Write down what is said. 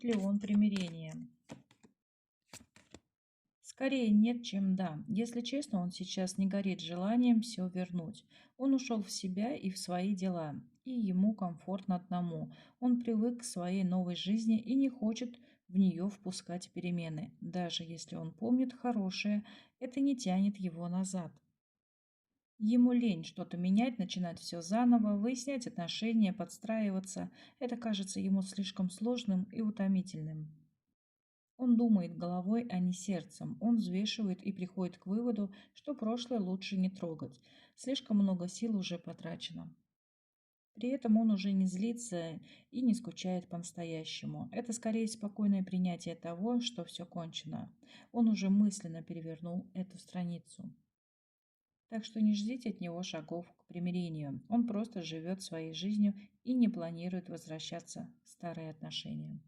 Хочет ли он примирения? Скорее нет, чем да. Если честно, он сейчас не горит желанием все вернуть. Он ушел в себя и в свои дела, и ему комфортно одному. Он привык к своей новой жизни и не хочет в нее впускать перемены. Даже если он помнит хорошее, это не тянет его назад. Ему лень что-то менять, начинать все заново, выяснять отношения, подстраиваться. Это кажется ему слишком сложным и утомительным. Он думает головой, а не сердцем. Он взвешивает и приходит к выводу, что прошлое лучше не трогать. Слишком много сил уже потрачено. При этом он уже не злится и не скучает по-настоящему. Это скорее спокойное принятие того, что все кончено. Он уже мысленно перевернул эту страницу. Так что не ждите от него шагов к примирению. Он просто живет своей жизнью и не планирует возвращаться в старые отношения.